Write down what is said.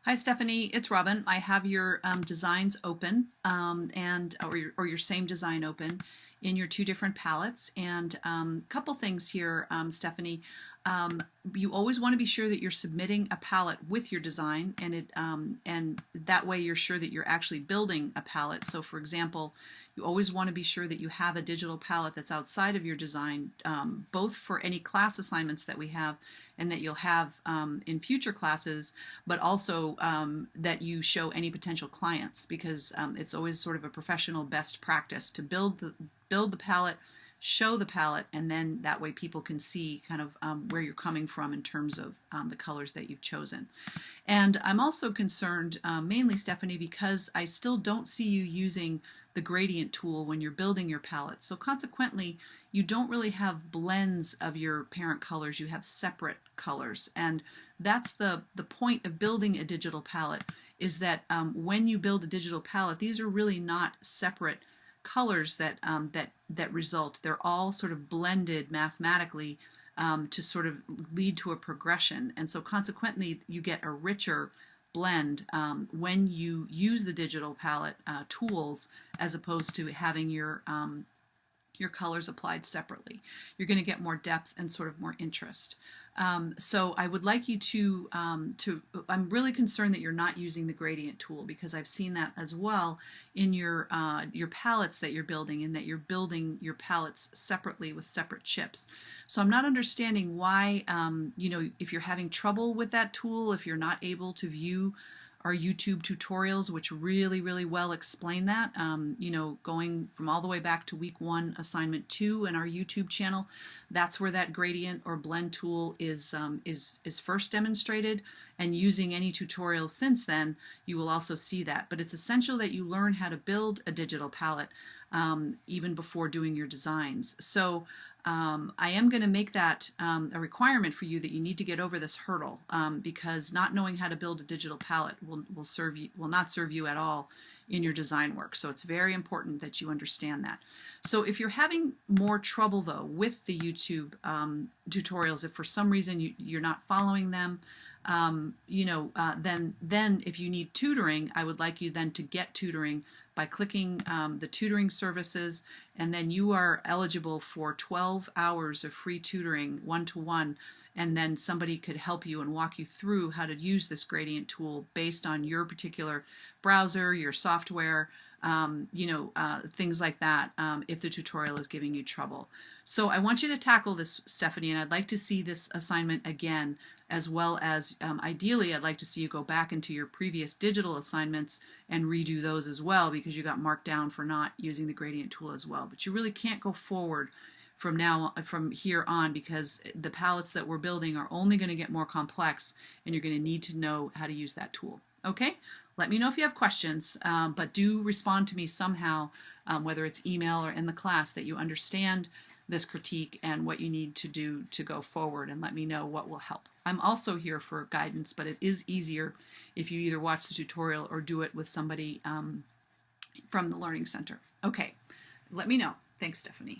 Hi Stephanie, it's Robin. I have your designs open or your same design open in your two different palettes, and a couple things here, Stephanie. You always want to be sure that you're submitting a palette with your design, and that way you're sure that you're actually building a palette. So for example, you always want to be sure that you have a digital palette that's outside of your design, both for any class assignments that we have and that you'll have in future classes, but also that you show any potential clients, because it's always sort of a professional best practice to build the palette, show the palette, and then that way people can see kind of where you're coming from in terms of the colors that you've chosen. And I'm also concerned, mainly Stephanie, because I still don't see you using the gradient tool when you're building your palette. So consequently, you don't really have blends of your parent colors, you have separate colors. And that's the point of building a digital palette, is that when you build a digital palette, these are really not separate colors that result. They're all sort of blended mathematically to sort of lead to a progression, and so consequently you get a richer blend when you use the digital palette tools, as opposed to having your colors applied separately. You're going to get more depth and sort of more interest. So I would like you to, I'm really concerned that you're not using the gradient tool, because I've seen that as well in your palettes that you're building, and that you're building your palettes separately with separate chips. So I'm not understanding why, if you're having trouble with that tool, if you're not able to view our YouTube tutorials, which really well explain that, going from all the way back to week 1 assignment 2 in our YouTube channel. That's where that gradient or blend tool is first demonstrated, and using any tutorials since then you will also see that. But it's essential that you learn how to build a digital palette even before doing your designs. So I am going to make that a requirement for you, that you need to get over this hurdle, because not knowing how to build a digital palette will not serve you at all in your design work. So it's very important that you understand that. So if you're having more trouble though with the YouTube tutorials, if for some reason you're not following them, then if you need tutoring, I would like you then to get tutoring by clicking the tutoring services, and then you are eligible for 12 hours of free tutoring, one-to-one, and then somebody could help you and walk you through how to use this gradient tool based on your particular browser, your software, things like that, if the tutorial is giving you trouble. So I want you to tackle this, Stephanie, and I'd like to see this assignment again, as well as ideally I'd like to see you go back into your previous digital assignments and redo those as well, because you got marked down for not using the gradient tool as well. But you really can't go forward from here on, because the palettes that we're building are only going to get more complex, and you're going to need to know how to use that tool. Okay? Let me know if you have questions, but do respond to me somehow, whether it's email or in the class, that you understand this critique and what you need to do to go forward, and let me know what will help. I'm also here for guidance, but it is easier if you either watch the tutorial or do it with somebody from the Learning Center. Okay, let me know. Thanks, Stephanie.